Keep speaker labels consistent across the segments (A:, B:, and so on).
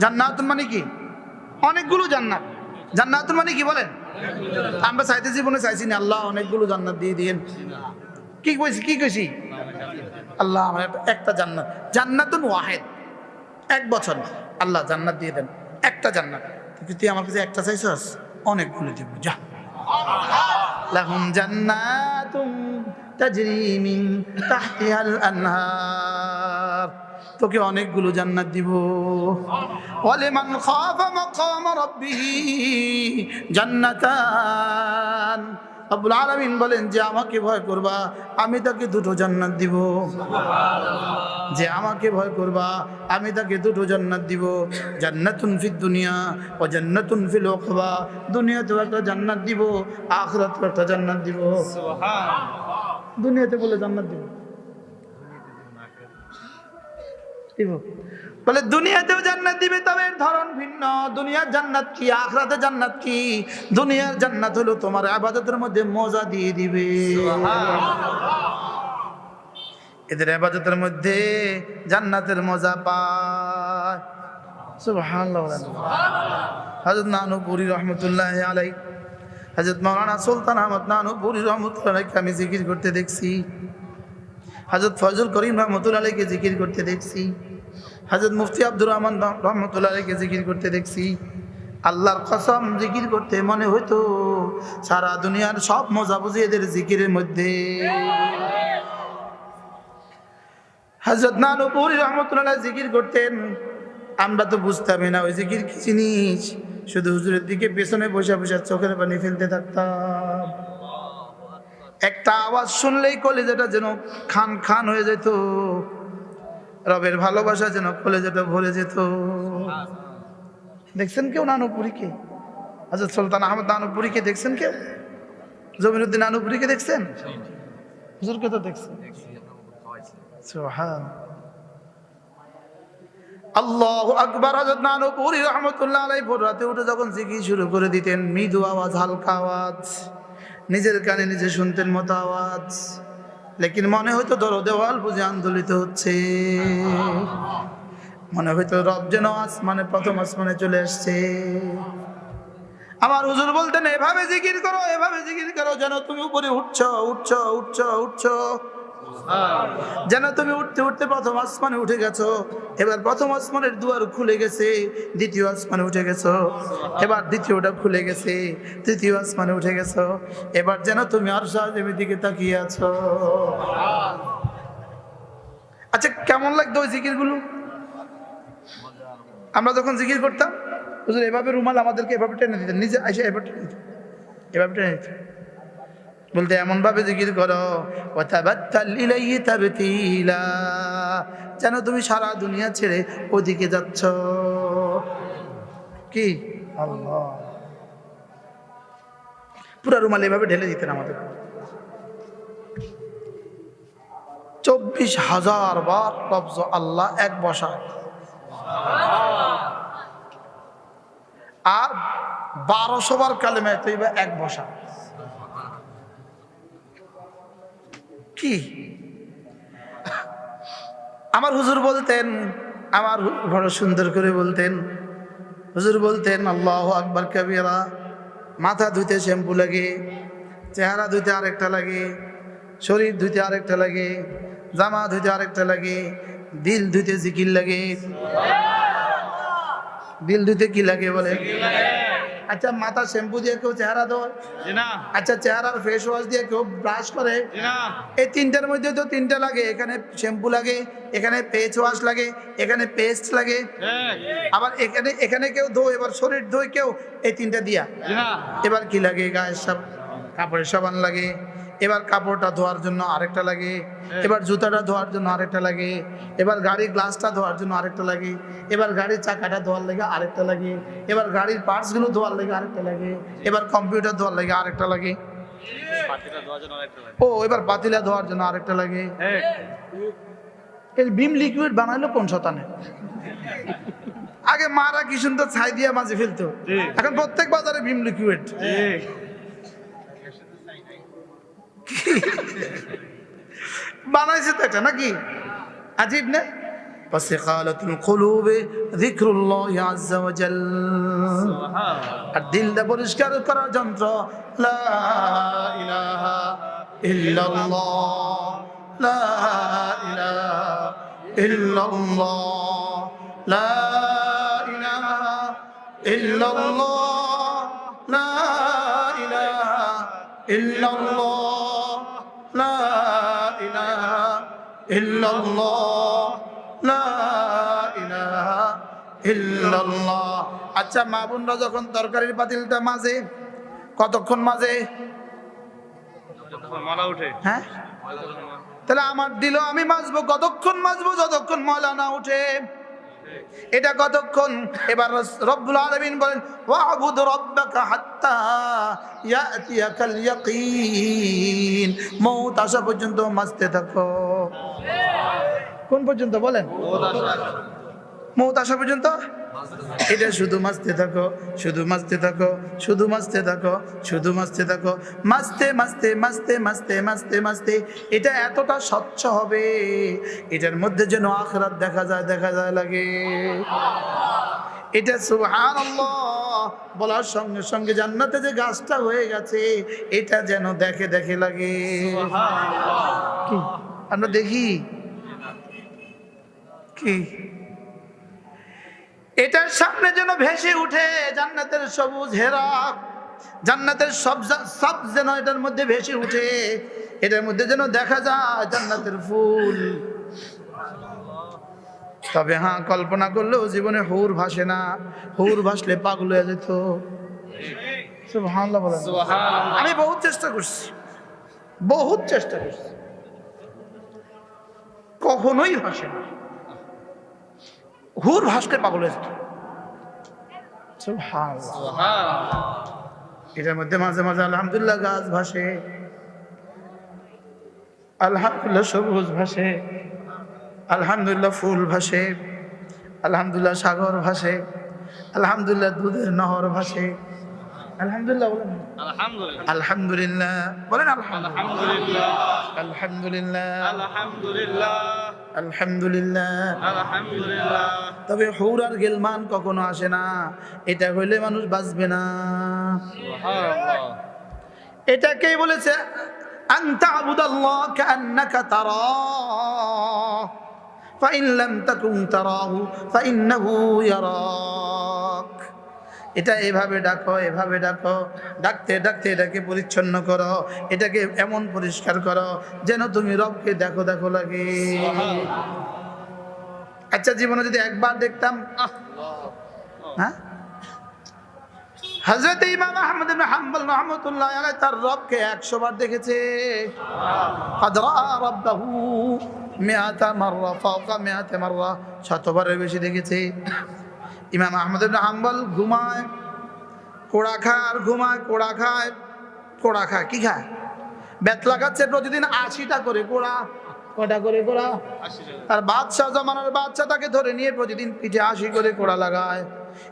A: জান্নাতুন মানে কি? অনেকগুলো জান্নাত। জান্নাতুন মানে কি বলেন? আমরা চাইতে জীবনে চাইছি না আল্লাহ অনেকগুলো জান্নাত দিয়ে দিয়েন। কি কইছি কি কইছি? আল্লাহ আমার একটা জান্নাত, জান্নাতুন ওয়াহিদ, এক বছর আল্লাহ জান্নাত দিয়ে দেন, একটা জান্নাত। তুই আমার কাছে একটা চাইছস, অনেকগুলো দিব, যা। লাহুম জান্নাতুম তাজরি মিন তাহতিহাল আনহার, তোকে অনেকগুলো জান্নাত দিব। ওয়ালিমান খাফা মাকাম রাব্বিহি জান্নাতান, রব্বুল আলামিন বলেন যে আমাকে ভয় করবা আমি তাকে দুটো জান্নাত দিব। যে আমাকে ভয় করবা আমি তাকে দুটো জান্নাত দিব, জান্নাতুন ফিদ দুনিয়া ও জান্নাতুন ফিল উকবা, দুনিয়াতেও একটা জান্নাত দিব, আখিরাতেও একটা জান্নাত দিব। সুবহানাল্লাহ। দুনিয়াতে বলে জান্নাত দিব, দিব বলে দুনিয়াতেও জান্নাত দিবে, তবে এর ধরন ভিন্ন। দুনিয়ার জান্নাত কি, আখিরাতের জান্নাত কি? দুনিয়ার জান্নাত হলো তোমার ইবাদতের মধ্যে মজা দিয়ে দিবে। এদের ইবাদতের মধ্যে জান্নাতের মজা পায়। সুবহানাল্লাহ। হযরত নানুপুরি রহমাতুল্লাহি আলাইহি, হযরত মাওলানা সুলতান আহমদ নানুপুরি রহমাতুল্লাহি আলাইহি আমি জিকির করতে দেখছি, হযরত ফয়জুল করিম রহমাতুল্লাহি আলাইহিকে জিকির করতে দেখছি, হযরত মুফতি আব্দুর রহমান রহমাতুল্লাহি আলাইহিকে জিকির করতে দেখছি। আল্লাহর কসম জিকির করতে মনে হইতো সারা দুনিয়ার সব মজা বুঝি এদের জিকিরের মধ্যে। হযরত নানুপুরি রহমাতুল্লাহি আলাইহি জিকির করতেন, আমরা তো বুঝতামই না ওই জিকির কি জিনিস, শুধু হুজুরের দিকে পেছনে বসে বসে চোখের পানি ফেলতে থাকতাম। একটা আওয়াজ শুনলেই কলিজাটা যেন খান খান হয়ে যেত, রবের ভালোবাসা যেন কলিজাটা ভরে যেত। দেখছেন কেউ নানুপুরীকে? হযরত সুলতান আহমদ নানুপুরীকে দেখছেন কেউ? জমিরুদ্দিন নানুপুরীকে দেখছেন? হুজুরকে তো দেখছেন। সুবহান আল্লাহু আকবার। হযরত নানুপুরী রাহমাতুল্লাহ আলাইহি ভোর রাতে উঠে যখন জিকির শুরু করে দিতেন, মৃদু আওয়াজ, হালকা আওয়াজ, নিজের কানে নিজে শুনতেন মতো আওয়াজ, লেকিন মনে হয়তো দেওয়াল বুঝে আন্দোলিত হচ্ছে, মনে হয়তো রব যেন আসমানে, প্রথম আসমানে চলে আসছে। আমার হুজুর বলতেন এভাবে জিকির করো, এভাবে জিকির করো যেন তুমি উপরে উঠছো উঠছো উঠছো উঠছো, যেন তুমি উঠতে উঠতে প্রথম আসমানে উঠে গেছো। এবার প্রথম আসমানের দুয়ার খুলে গেছে, দ্বিতীয় আসমানে উঠে গেছো, এবার দ্বিতীয়টা খুলে গেছে, তৃতীয় আসমানে উঠে গেছো, এবার যেন তুমি আরশ আজিমের দিকে তাকিয়ে আছো। আচ্ছা কেমন লাগতো ওই জিকিরগুলো? আমরা যখন জিকির করতাম হুজুর এভাবে রুমাল আমাদেরকে এভাবে টেনে দিতেন, নিজে এসে এভাবে টেনে দিতেন, এভাবে টেনে দিতেন, বলতে এমন ভাবে জিকির করো ওয়াতাবাত্তাল ইলাইহি তাবতিলা, যেন তুমি সারা দুনিয়া ছেড়ে ওদিকে যাচ্ছ। কি আল্লাহ, পুরা রুমাল এভাবে ঢেলে দিতেন আমাদের। 24,000 বার লফজ আল্লাহ এক বসা, আর 1200 বার কালেমা তাইয়্যিবা এক বসা। কি আমার হুজুর বলতেন, আমার বড় সুন্দর করে বলতেন, হুজুর বলতেন আল্লাহু আকবার কাবীরা, মাথা ধুইতে শ্যাম্পু লাগে, চেহারা ধুইতে আরেকটা লাগে, শরীর ধুইতে আরেকটা লাগে, জামা ধুইতে আরেকটা লাগে, দিল ধুইতে জিকির লাগে। দিল ধুইতে কি লাগে বলে? আচ্ছা মাথা শ্যাম্পু দিয়ে কেউ চেহারা ধোয়? আচ্ছা চেহারার ফেস ওয়াশ দিয়ে কেউ ব্রাশ করে? এই তিনটার মধ্যে তো তিনটা লাগে, এখানে শ্যাম্পু লাগে, এখানে ফেস ওয়াশ লাগে, এখানে পেস্ট লাগে, আবার এখানে এখানে কেউ ধোয়, এবার শরীর ধোয় কেউ, এই তিনটা দিয়া। এবার কি লাগে? গায়ের সব কাপড়ের সাবান লাগে, এবার কাপড়টা ধোয়ার জন্য আরেকটা লাগে, এবার জুতাটা ধোয়ার জন্য আরেকটা লাগে, এবার গাড়ির গ্লাসটা ধোয়ার জন্য আরেকটা লাগে, এবার গাড়ির চাকাটা ধোয়ার লাগে আরেকটা লাগে, এবার গাড়ির পার্টসগুলো ধোয়ার লাগে আরেকটা লাগে, এবার কম্পিউটার ধোয়ার লাগে আরেকটা লাগে, ও এবার পাতিলা ধোয়ার জন্য আরেকটা লাগে। এই বিম লিকুইড বানাইলো কোন শতানে? আগে মারা কি সুন্দর ছাই দিয়ে মাঝে ফেলতো, এখন প্রত্যেক বাজারে বিম লিকুইড। বানাইছে তো এটা নাকি? আজীব না? ফাসিকালাতুল কুলুবে যিকরুল্লাহি আযজা ওয়া জাল। আর দিলটা পরিষ্কার করার যন্ত্র লা ইলাহা ইল্লাল্লাহ, লা ইলাহা ইল্লাল্লাহ, লা ইলাহা ইল্লাল্লাহ, লা ইলাহা ইল্লাল্লাহ, লা ইলাহা ইল্লাল্লাহ, লা ইলাহা ইল্লাল্লাহ। আচ্ছা, মা বোনরা যখন তরকারির পাতিলটা মাজে কতক্ষণ মাজে? হ্যাঁ, তাহলে আমার দিল আমি মাজবো কতক্ষণ? মাজবো যতক্ষণ ময়লা না উঠে। এটা কতক্ষণ? এবার রব্বুল আলামিন বলেন ওয়া'বুদ রাব্বাকা হাত্তা ইয়াতিয়াকাল ইয়াকিন, মউত আসা পর্যন্ত মাজতে থাকো। কোন পর্যন্ত বলেন? মউত আসা পর্যন্ত। এটা শুধু মাজতে থাকো, শুধু মাজতে থাকো, শুধু মাজতে থাকো, শুধু মাজতে থাকো, মাজতে মাজতে মাজতে মাজতে মাজতে মাজতে এটা এতটা স্বচ্ছ হবে, এটার মধ্যে যেন আখিরাত দেখা যায় দেখা যায় লাগে। এটা সুবহানাল্লাহ বলার সঙ্গে সঙ্গে জান্নাতে যে গাছটা হয়ে গেছে এটা যেন দেখে দেখে লাগে। কি আমরা দেখি কি? এটার সামনে যেন ভেসে উঠে জান্নাতের সবুজ হেরা, জান্নাতের সব যেন এটার মধ্যে ভেসে উঠে, এটার মধ্যে যেন দেখা যায় জান্নাতের ফুল। তবে হ্যাঁ, কল্পনা করলেও জীবনে হুর ভাসে না, হুর ভাসলে পাগল হয়ে যেত। সুবহানাল্লাহ বলেন। আমি বহুত চেষ্টা করছি, বহুত চেষ্টা করছি, কখনোই ভাসে না। হুর ভাসলে পাগল হয়ে যেত। এটার মধ্যে মাঝে মাঝে আলহামদুলিল্লাহ গাছ ভাসে, আলহামদুলিল্লাহ সবুজ ভাসে, আলহামদুলিল্লাহ ফুল ভাসে, আলহামদুলিল্লাহ সাগর ভাসে, আলহামদুলিল্লাহ দুধের নহর ভাসে। আলহামদুলিল্লাহ বলেন, আলহামদুলিল্লাহ বলেন, আলহামদুলিল্লাহ, আলহামদুলিল্লাহ, আলহামদুলিল্লাহ, আলহামদুলিল্লাহ, আলহামদুলিল্লাহ। তবে হুর আর গিলমান কখনো আসে না, এটা হইলে মানুষ বাঁচবে না। এটাকেই বলেছে আনতা আবুদাল্লাহ কান্নাকা তারাহু ফাইন লাম তাকুন তারাহু ফাইন্নাহু ইয়ারাক। এটা এভাবে ডাকো, এভাবে ডাকো, ডাকতে ডাকতে এটাকে পরিচ্ছন্ন করো, এটাকে এমন পরিষ্কার করো যেন তুমি রবকে দেখো দেখো লাগে। আচ্ছা, জীবনে যদি একবার দেখতাম, হ্যাঁ, হযরত ইমাম আহমদ ইবনে হাম্বল রাহমাতুল্লাহ আলাইহি তার রবকে 100 বার দেখেছে। قد راى ربه 100 মাররা ফাওকা 100 মাররা, 100 বারের বেশি দেখেছে। ইমাম আহমদ ইবনে হাম্বল ঘুমায়, কোড়া খায়, আর ঘুমায়, কোড়া খায়, কোড়া খায়। কি খায়? বেতলা খাচ্ছে প্রতিদিন 80টা করে কোড়া। কটা করে কোড়া? 80টা। আর বাদশাহ জমানার বাদশাহ তাকে ধরে নিয়ে প্রতিদিন পিঠে 80 করে কোড়া লাগায়।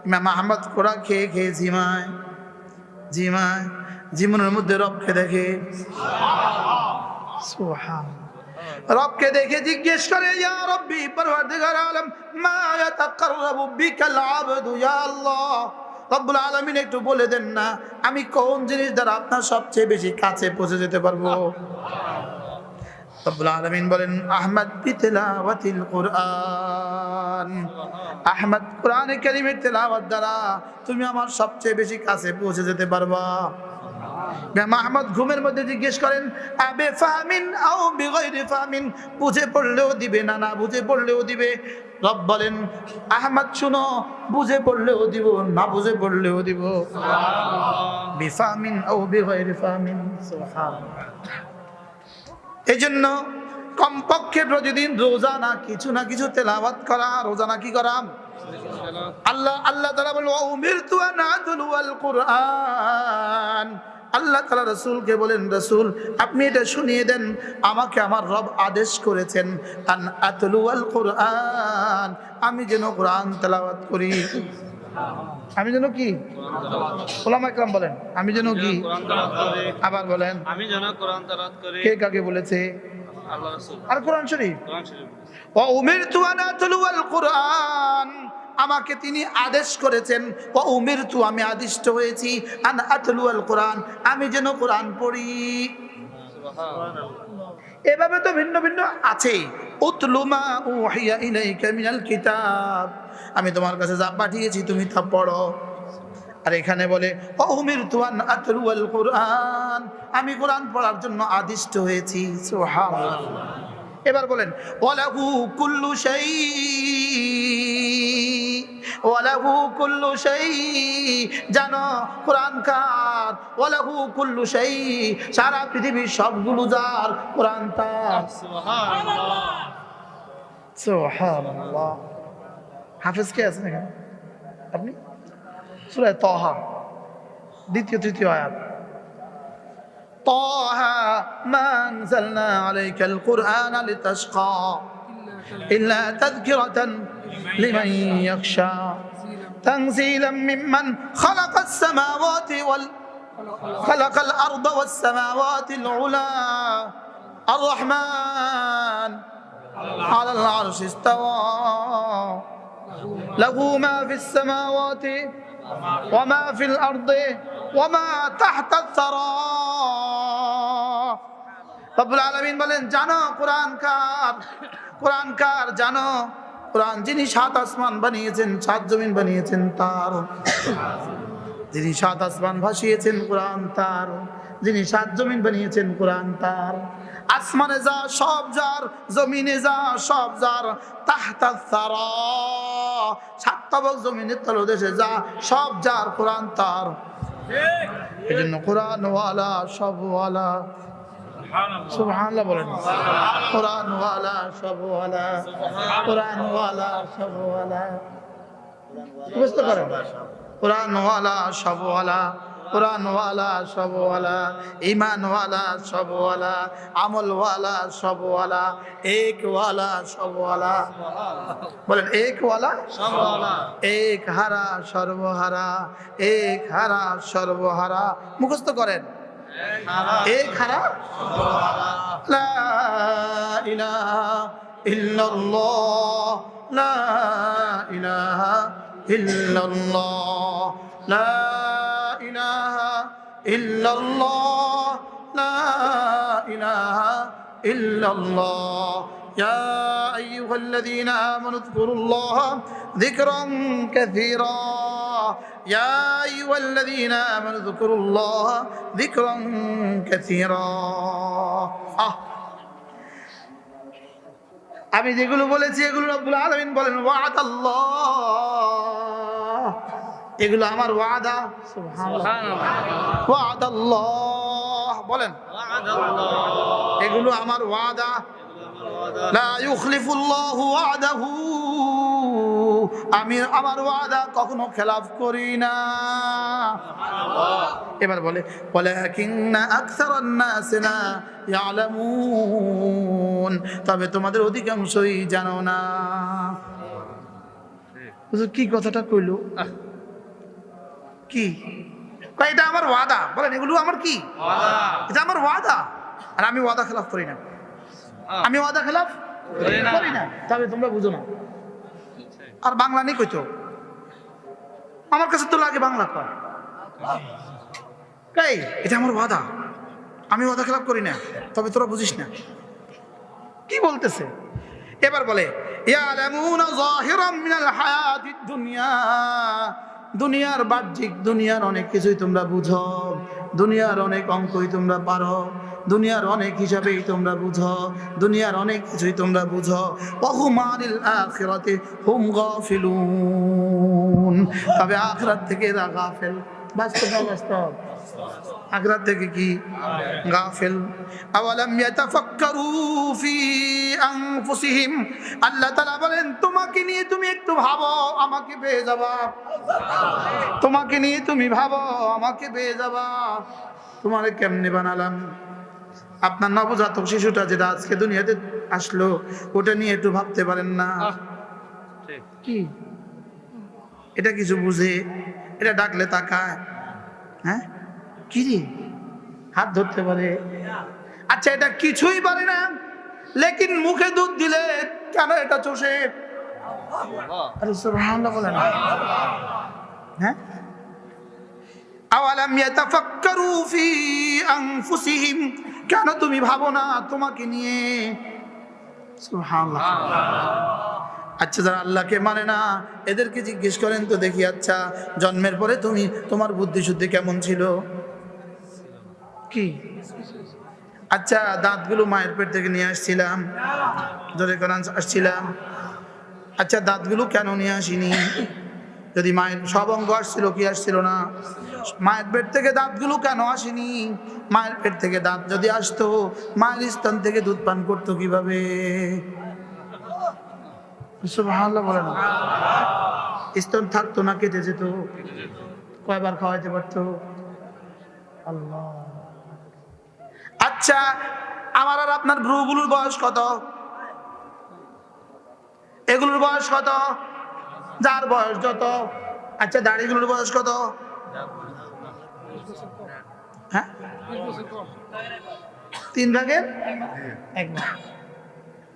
A: ইমাম আহমদ কোড়া খেয়ে খেয়ে জিমায়, জিমায়, জীবনের মধ্যে রবকে দেখে। সুবহানাল্লাহ। রবকে দেখে জিজ্ঞেস করে, ইয়া রব্বি পরওয়ারদিগার আলম মা ইয়াতাকাররাবু বিকাল আবদু ইয়া আল্লাহ। রব্বুল আলামিন একটু বলে দেন না, আমি কোন জিনিস দ্বারা আপনার সবচেয়ে বেশি কাছে পৌঁছে যেতে পারবো? রব্বুল আলামিন বলেন আহমদ বিতিলাওয়াতিল কুরআন। আহমদ কোরআনে কারীমের তেলাওয়াত দ্বারা তুমি আমার সবচেয়ে বেশি কাছে পৌঁছে যেতে পারবা। মাহমুদ ঘুমের মধ্যে জিজ্ঞেস করেন আবে ফাহমিন আও বিগাইরি ফাহমিন, বুঝে পড়লেও দিবে না না বুঝে পড়লেও দিবে। রব বলেন আহমদ শুনো, বুঝে পড়লেও দিব, না বুঝে পড়লেও দিব। সুবহানাল্লাহ। বিফাহমিন আও বিগাইরি ফাহমিন। সুবহানাল্লাহ। এইজন্য কমপক্ষে প্রতিদিন রোজানা কিছু না কিছু তেলাওয়াত করা, রোজানা কি করা? আল্লাহ তাআলা বলেন ওয়া উমিরতু আন আতলুয়াল কুরআন। আল্লাহ তাআলা রাসূলকে বলেন, রাসূল আপনি এটা শুনিয়ে দেন, আমাকে আমার রব আদেশ করেছেন আন আতলুয়াল কুরআন, আমি যেন কোরআন তেলাওয়াত করি। আমি যেন কি? ওলামা ইকরাম বলেন আমি যেন কি? আবার বলেন আমি যেন কোরআন তেলাওয়াত করি। কে কাকে বলেছে? আর কোরআন শরীফ। ওয়া উমিরতু আন আতলুয়াল কুরআন, আমাকে তিনি আদেশ করেছেন। ওয়া উমিরতু, আমি আদিষ্ট হয়েছি, আন আতলুয়াল কুরআন, আমি যেন কোরআন পড়ি। এভাবে তো ভিন্ন ভিন্ন আছে। উতলু মা উহিয়া ইলাইকা মিনাল কিতাব, আমি তোমার কাছে যা পাঠিয়েছি তুমি তা পড়ো। আর এখানে বলে উমিরতু আন আতলুয়াল কুরআন, আমি কোরআন পড়ার জন্য আদিষ্ট হয়েছি। সুবহানাল্লাহ। এবার বলেন ওয়ালাহু কুল্লু শাই, ওয়ালাহু কুল্লু শাই, জানো কোরআন কার। ওয়ালাহু কুল্লু শাই, সারা পৃথিবীর সবগুলো যার, কোরআন তার। সুবহানাল্লাহ, সুবহানাল্লাহ। হাফেজ কে আছেন এখানে? আপনি? সূরা তাহা দ্বিতীয় তৃতীয় আয়াত। তাহা মা আনজালনা আলাইকাল কুরআনা লিতাশকা ইল্লা তাযকিরাতান লিমান ইয়াখশা তানজিলাম মিম্মান খালাকাস সামাওয়াতি ওয়াল খালাকাল আরদা ওয়াস সামাওয়াতিল উলা আর রহমান আলাল আরশি ইস্তাওয়া লাহু মা ফিস সামাওয়াতি ওয়া মা ফিল আরদি ওয়া মা তাহতাস সারা। রব্বুল আলামিন বলেন, জানো কোরআন কার, কোরআন কার জানো। কোরআন যিনি সাত আসমান বানিয়েছেন, সাত জমিন বানিয়েছেন তার। যিনি সাত আসমান ভাসিয়েছেন কোরআন তার, যিনি সাত জমিন বানিয়েছেন কোরআন তার। আসমানে যা সব যার, জমিনে যা সব যার। তাহতাস সারা, সাত তবক জমিনের তলদেশে যা সব যার, কোরআন তার। এজন্য কোরআন ওয়ালা সব ওয়ালা। সুবহানাল্লাহ বলেন। কোরআন ওয়ালা সব ওয়ালা, কোরআন ওয়ালা সব ওয়ালা। বুঝতে পারেন? কোরআন ওয়ালা সব ওয়ালা, কোরআন ওয়ালা সব ওয়ালা, ঈমান ওয়ালা সব ওয়ালা, আমল ওয়ালা সব ওয়ালা, এক ওয়ালা সব ওয়ালা। বলেন এক ওয়ালা সব ওয়ালা, এক হারা সর্বহারা, এক হারা সর্বহারা। মুখস্থ করেন। এক হারা সর্বহারা। লা ইলাহা ইল্লাল্লাহ, লা ইলাহা ইল্লাল্লাহ, লা ইলাহা ইল্লাল্লাহ, লা ইলাহা ইল্লাল্লাহ। ইয়া আইয়ুহাল্লাযীনা আমানু যকুরুল্লাহা যিকরান কাসীরা, ইয়া আইয়ুহাল্লাযীনা আমানু যকুরুল্লাহা যিকরান কাসীরা। আমি যেগুলো বলেছি এগুলো রব্বুল আলামিন বলেন ওয়াদাল্লাহ, এগুলো আমার ওয়াদা। সুবহানাল্লাহ। ওয়াদাল্লাহ বলেন, এগুলো আমার ওয়াদা। লা ইউখলিফুল্লাহু ওয়াদাহু, আমি আমার ওয়াদা কখনো খেলাফ করি না। এবার বলে ওয়ালাকিন্না আকসারান নাস লা ইয়ালামুন, তবে তোমাদের অধিকাংশই জানো না। হুজুর কি কথাটা কইলো? কি কয়? এটা আমার ওয়াদা। বলেন এগুলো আমার কি ওয়াদা? এটা আমার ওয়াদা, আর আমি ওয়াদা খেলাফ করি না। আমি ওয়াদা খেলাফ করি না, তবে তোমরা বুঝো না। আর বাংলা নেই কইতো, আমার কাছে তো লাগে বাংলা কয়। এটা আমার ওয়াদা, আমি ওয়াদা খেলাফ করি না, তবে তোরা বুঝিস না। কি বলতেছে? এবার বলে ইয়ালামুনা যাহিরাম মিনাল হায়াতিদ দুনিয়া, দুনিয়ার বাহ্যিক, দুনিয়ার অনেক কিছুই তোমরা বুঝো, দুনিয়ার অনেক অঙ্কই তোমরা পারো, দুনিয়ার অনেক হিসাবেই তোমরা বুঝো, দুনিয়ার অনেক কিছুই তোমরা বুঝো। ওয়াহুম আনিল আখিরাতি হুম গাফিলুন, তবে আখিরাত থেকে এরা গাফেল। বাস্তব বাস্তব, আখিরাত থেকে কি গাফেল। আওয়ালাম ইয়াতাফাক্কারু ফি আনফুসিহিম, আল্লাহ তাআলা বলেন তোমাকে নিয়ে তুমি একটু ভাবো, আমাকে পেয়ে যাবা। তোমাকে নিয়ে তুমি ভাবো, আমাকে পেয়ে যাবা। তোমারে কেমনে বানালাম? আপনার নবজাতক শিশুটা যেটা আজকে দুনিয়াতে আসলো, ওটা নিয়ে একটু ভাবতে পারেন না? কি এটা কিছু বুঝে? এটা ডাকলে তাকায়, হ্যাঁ কি রে হাত ধরতে পারে? আচ্ছা এটা কিছুই পারে না, লেকিন মুখে দুধ দিলে কেন এটা চষে? আরে সুবহানাল্লাহ বলেন। হ্যাঁ, আওয়ালাম ইয়াতাফাক্কারু ফি আনফুসিহিম, কেন তুমি ভাবো না তোমাকে নিয়ে? সুবহানাল্লাহ। আচ্ছা, যারা আল্লাহকে মানে না এদেরকে জিজ্ঞেস করেন তো দেখি, আচ্ছা জন্মের পরে তোমার বুদ্ধি শুদ্ধি কেমন ছিল? কি? আচ্ছা, দাঁতগুলো মায়ের পেট থেকে নিয়ে আসছিলাম, জোরে কোরআন আসছিলাম। আচ্ছা, দাঁতগুলো কেন নিয়ে আসিনি? যদি মায়ের সব অঙ্গ আসছিল, কি আসছিল না? মায়ের পেট থেকে দাঁতগুলো কেন আসেনি? মায়ের পেট থেকে দাঁত যদি আসতো, মায়ের স্তন থেকে দুধ পান করতো কিভাবে? সুবহানাল্লাহ বলেন। স্তন থাকতো না কেটে যেত? কয়বার খাওয়াইতে পারতো? আল্লাহ। আচ্ছা, আমার আর আপনার ভ্রুগুলোর বয়স কত? এগুলোর বয়স কত? যার বয়স যত। আচ্ছা, দাড়িগুলোর বয়স কত? হ্যাঁ, 3 ভাগের 1 ভাগ,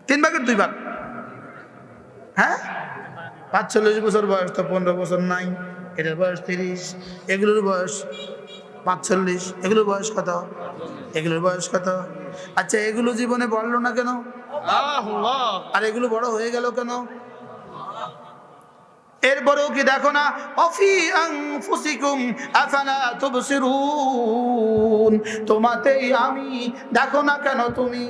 A: 3 ভাগের 2 ভাগ। হ্যাঁ, 45 বছর বয়স তো 15 বছর নাই, এটার বয়স 30, এগুলোর বয়স 45, এগুলোর বয়স কত? এগুলোর বয়স কত? আচ্ছা, এগুলো জীবনে বড়লো না কেন? আর এগুলো বড় হয়ে গেল কেন? এরপরেও কি দেখো না, অফি আনফুসিকুম আফালা তুবসিরুন, তোমাতেই আমি, দেখো না কেন তুমি?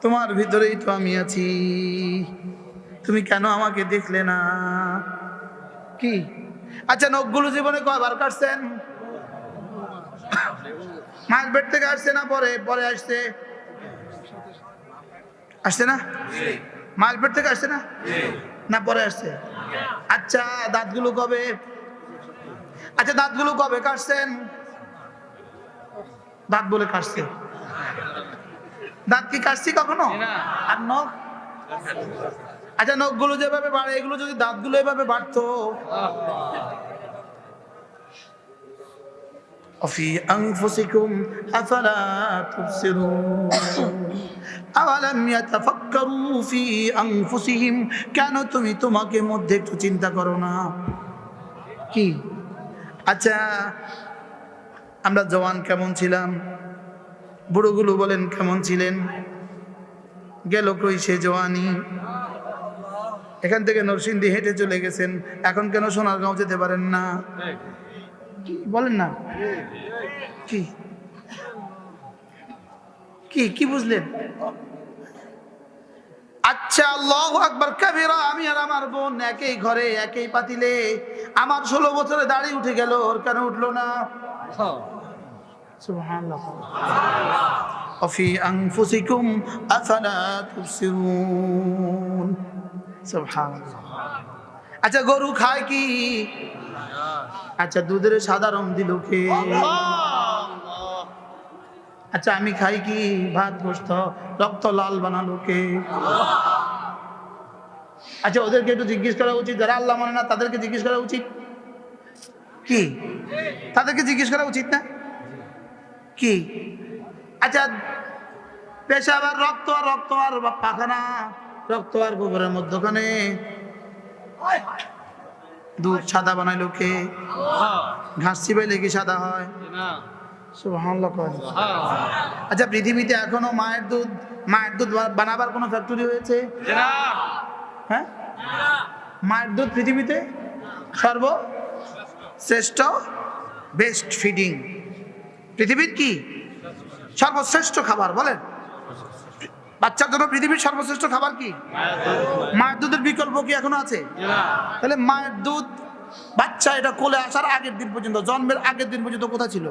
A: তোমার ভিতরেই তো আমি আছি, তুমি কেন আমাকে দেখলে না? কি? আচ্ছা, নখগুলো জীবনে কয়বার কাটছেন? মায়ের পেট থেকে আসছে না পরে? পরে আসছে, আসছে না? মায়ের পেট থেকে আসছে না? না পরে আসছে? আচ্ছা, দাঁতগুলো কবে? আচ্ছা, দাঁতগুলো কবে কাটছেন? দাঁত বলে কাটছে? দাঁত কি কাটছি কখনো? আর নখ? আচ্ছা, নখগুলো যেভাবে বাড়ে, এগুলো যদি দাঁতগুলো এভাবে বাড়তো? অফি আনফুসিকুম আফালা তুবসিরুন আওয়ালাম ইয়াতাফাক্কারু ফি আনফুসিহিম, কেন তুমি তোমাকে মধ্যে একটু চিন্তা করো না? কি? আচ্ছা, আমরা জওয়ান কেমন ছিলাম? বুড়োগুলো বলেন কেমন ছিলেন? গেল কই সে জওয়ানি? এখান থেকে নরসিংদী হেঁটে চলে গেছেন, এখন কেন সোনারগাঁও যেতে পারেন না? কি বলেন না? কি কি কি বুঝলেন? আচ্ছা, আল্লাহু আকবার কাবীরা। আমি আর আমার বোন একই ঘরে একই পাতিলে, আমার 16 বছরে দাড়ি উঠে গেল, ওর কেন উঠলো না? সুবহানাল্লাহ। অফি আনফুসিকুম আফালা তুবসিরুন। সুবহানাল্লাহ। আচ্ছা, গরু খায় কি? আচ্ছা, দুধের সাদা রং দিল কে? আচ্ছা, আমি খাই কি? ভাত গোস্ত, রক্ত লাল বানালো কে? আচ্ছা, ওদেরকে একটু জিজ্ঞেস করা উচিত, যারা আল্লাহ মানে না তাদেরকে জিজ্ঞেস করা উচিত কি? তাদেরকে জিজ্ঞেস করা উচিত না কি? আচ্ছা, পেশাব আর রক্ত আর রক্ত আর পাখানা, রক্ত আর গোবরের মধ্যখানে দুধ সাদা বানাইলো কে? ঘাস চিবাইলে কি সাদা হয়? সুবহানাল্লাহ। আচ্ছা, পৃথিবীতে এখনো মায়ের দুধ বানাবার কোনো ফ্যাক্টরি হয়েছে? হ্যাঁ, মায়ের দুধ পৃথিবীতে সর্বশ্রেষ্ঠ, বেস্ট ফিডিং, পৃথিবীর কি সর্বশ্রেষ্ঠ খাবার? বলেন, বাচ্চার জন্য পৃথিবীর সর্বশ্রেষ্ঠ খাবার কি? মায়ের দুধের বিকল্প কি এখনো আছে? তাহলে মায়ের দুধ বাচ্চা এটা কোলে আসার আগের দিন পর্যন্ত, জন্মের আগের দিন পর্যন্ত কোথায় ছিল?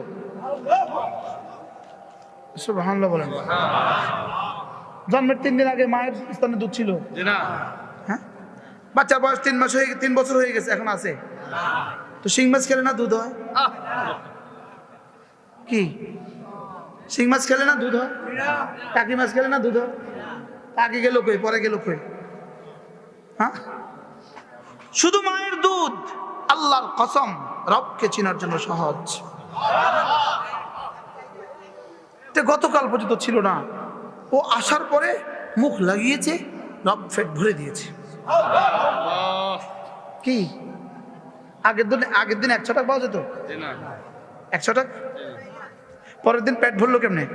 A: সুবহানাল্লাহ বলেন। জন্মের 3 দিন আগে মায়ের স্তনে দুধ ছিল? হ্যাঁ, বাচ্চার বয়স 3 বছর হয়ে গেছে, এখন আছে? তো শিং মাছ খেলে না দুধ হয়? কি? শিং মাছ খেলে না দুধ হয়? টাকি মাছ খেলে না দুধ হয়? আগে গেল কই, পরে গেল কই? হ্যাঁ, শুধু মায়ের দুধ। আল্লাহর কসম, রবকে চিনার জন্য সহজ। এটা গতকাল পর্যন্ত ছিল না, ও আসার পরে মুখ লাগিয়েছে, রব ফেট ভরে দিয়েছে। কি আগের দিন 100 টাকা পাওয়া যেত, 100 টাকা, পরের দিন পেট ভরলো কেমনে?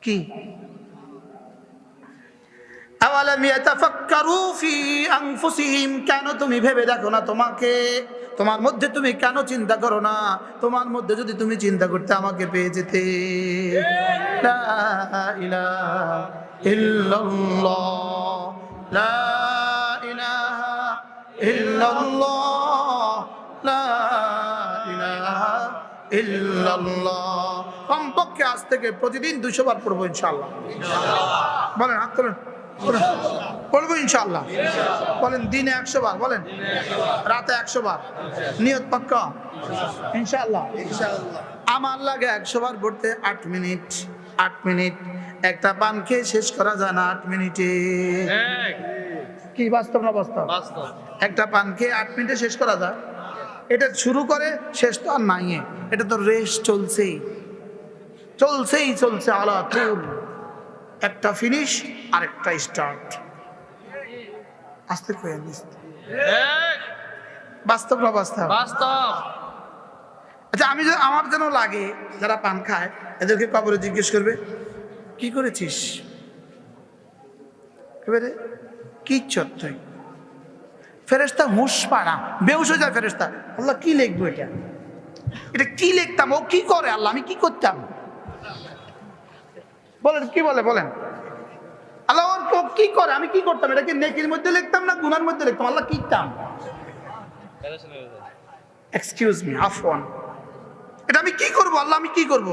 A: কি আওয়ালাম ইয়াতাফাক্কারু ফি আনফুসিহিম, কেন তুমি ভেবে দেখো না তোমাকে? তোমার মধ্যে তুমি কেন চিন্তা করো না? তোমার মধ্যে যদি তুমি চিন্তা করতে আমাকে পেয়ে যেতে। লা ইলাহা ইল্লাল্লাহ, লা ইলাহা ইল্লাল্লাহ, লা ইলাহা ইল্লাল্লাহ। কমপক্ষে আজ থেকে প্রতিদিন 200 বার পড়বো ইনশাআল্লাহ। বলেন, হাত তোলেন, পড়বো ইনশাআল্লাহ। বলেন দিনে 100 বার, বলেন রাতে 100 বার। নিয়ত পাক্কা ইনশাআল্লাহ। আমার লাগে 100 বার পড়তে 8 মিনিট। 8 মিনিট একটা পান খেয়ে শেষ করা যায় না 8 মিনিটে। কি বাস্তব না বাস্তব? একটা পান খেয়ে 8 মিনিটে শেষ করা যায়? এটা শুরু করে শেষ তো আর নাই, এটা তো রেস চলছেই চলছে আলা তুল। একটা ফিনিশ আর একটা স্টার্ট। আস্তে করে বাস্তব না বাস্তব? আচ্ছা, আমার যেন লাগে যারা পান খায় এদেরকে কবরে জিজ্ঞেস করবে কি করেছিস, এবারে কি চর তুই? ফেরেশতা হুঁশ পাড়া বেহুশ হয়ে যায়। ফেরেশতা আল্লাহ কি লিখবো, এটা কি লিখতাম, ও কি করে আল্লাহ, আমি কি করতাম? বলেন কি বলেন আল্লাহ ওর কি করে, আমি কি করতাম? এটা কি নেকির মধ্যে লিখতাম না গুনার মধ্যে লিখতাম? আল্লাহ কি লিখতাম? এক্সকিউজ মি, আফওয়ান, এটা আমি কি করব আল্লাহ, আমি কি করব?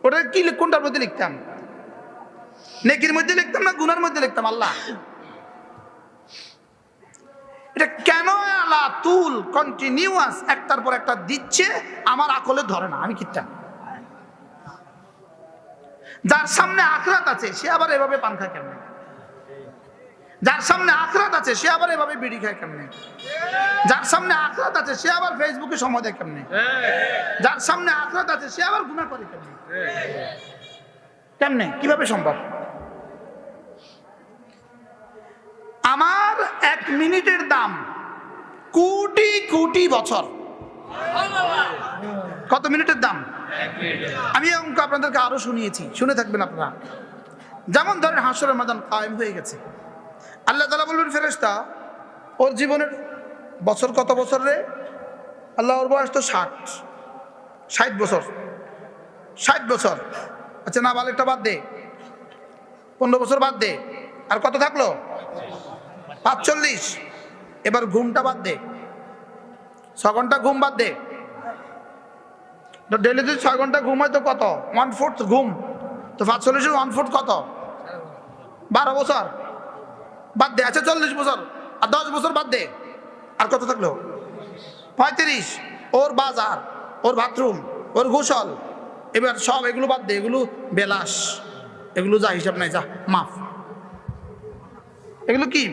A: ওটা কি কোনটার মধ্যে লিখতাম? নেকির মধ্যে লিখতাম না গুনার মধ্যে লিখতাম? আল্লাহ এটা কেন আলা তুল কন্টিনিউয়াস একটার পর একটা দিচ্ছে, আমার আকলে ধরে না, আমি কিতাম? যার সামনে আখিরাত আছে সে আবার এভাবে পান খায় কেমনে? যার সামনে আখিরাত আছে সে আবার এভাবে বিড়ি খায় কেমনে? যার সামনে আখিরাত আছে সে আবার ফেসবুকে সময় দেয় কেমনে? যার সামনে আখিরাত আছে সে আবার গুনাহ করে কেমনে? কেমনে, কিভাবে সম্ভব? আমার 1 মিনিটের দাম কোটি কোটি বছর। কত মিনিটের দাম? আমি অঙ্ক আপনাদেরকে আরো শুনিয়েছি, শুনে থাকবেন আপনারা। যেমন ধরেন হাসরের ময়দান কায়েম হয়ে গেছে, আল্লাহ তাআলা বলবেন ফেরেশতা ওর জীবনের বছর কত বছর রে? আল্লাহ ওর বয়স তো 60 বছর। 60 বছর, আচ্ছা না বালেরটা বাদ দে, 15 বছর বাদ দে, আর কত থাকলো? 45। এবার ঘুমটা বাদ দে, 6 ঘন্টা ঘুম বাদ দে। ডেলি যদি 6 ঘন্টা ঘুম হয় তো কত? 1/4 ঘুম, তো 45 1/4 কত? 12 বছর বাদ দে। আচ্ছা 40 বছর আর 10 বছর বাদ দে, আর কত থাকলো? 35। ওর বাজার, ওর বাথরুম, ওর গোসল, এবার সব এগুলো বাদ দে, এগুলো বেলাস, এগুলো যা হিসাব নাই, যা মাফ। এগুলো কি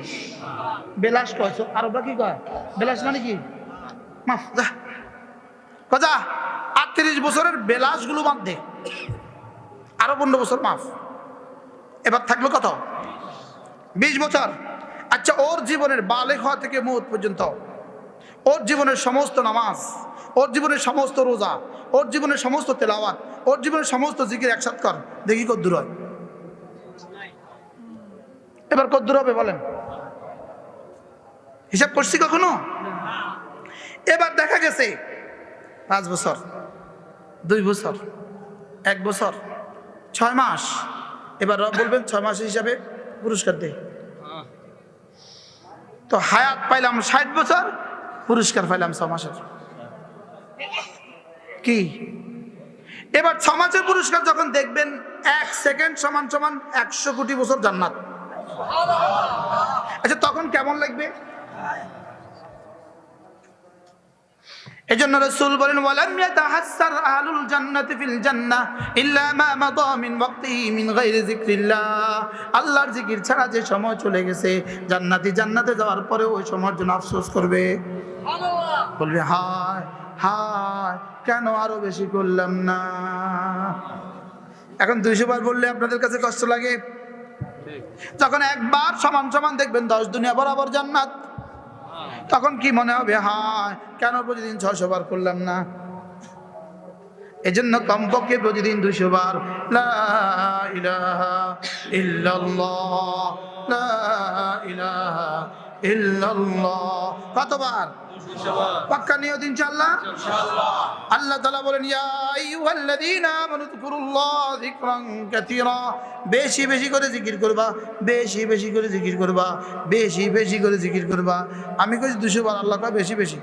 A: বেলাস কয়? আরবরা কি কয় বেলাস মানে কি? মাফ, যা কজা। 38 বছরের বেলাস গুলো বাদ দে, আরো 15 বছর মাফ। এবার থাকলো কত? 20 বছর। আচ্ছা ওর জীবনের বালেগ হওয়া থেকে মওত পর্যন্ত, ওর জীবনের সমস্ত নামাজ, ওর জীবনের সমস্ত রোজা, ওর জীবনের সমস্ত তেলাওয়াত, ওর জীবনের সমস্ত জিকির একসাথে কর, দেখি কদ্দূর হয়। এবার কদ্দূর হবে বলেন? হিসাব করছি কখনো? এবার দেখা গেছে 5 বছর, 2 বছর, 1 বছর, 6 মাস। এবার রব বলবেন 6 মাস হিসাবে পুরস্কার দে। তো হায়াত পাইলাম 60 বছর, পুরস্কার পাইলাম 6 মাসের। কি এবার 6 মাসের পুরস্কার যখন দেখবেন 1 সেকেন্ড সমান সমান 100 কোটি বছর জান্নাত। আচ্ছা তখন কেমন লাগবে? এজন্য রাসূল বলেন ওয়ালাম ইয়াতাহাসসার আহলুল জান্নাতি ফিল জান্নাহ ইল্লা মা মাদা মিন ওয়াক্তিহি মিন গায়রি যিকরিল্লাহ। আল্লাহর জিকির ছাড়া যে সময় চলে গেছে জান্নাতি জান্নাতে যাওয়ার পরে ওই সময়ের জন্য আফসোস করবে। সুবহানাল্লাহ। বলবে হায় হায় কেন আরো বেশি করলাম না। এখন 200 বার বললে আপনাদের কাছে কষ্ট লাগে? যখন একবার সমান সমান দেখবেন 10 দুনিয়া বরাবর জান্নাত, তখন কি মনে হবে? হায় কেন প্রতিদিন 600 বার করলাম না। এজন্য কমপক্ষে প্রতিদিন 200 বার লা ইলাহা ইল্লাল্লাহ, লা ইলাহা ইল্লাল্লাহ। কতবার? 200 বার। পাক্কা নিয়ত ইনশাআল্লাহ। আল্লাহ তাআলা বলেন, ইয়া আইয়ুহাল্লাযীনা আমানু যকুরুল্লাহ যিকরান কাসীরা। বেশি বেশি করে জিকির করবা, বেশি বেশি করে জিকির করবা, বেশি বেশি করে জিকির করবা। আমি কইছি 200 বার, আল্লাহ কয় বেশি বেশি।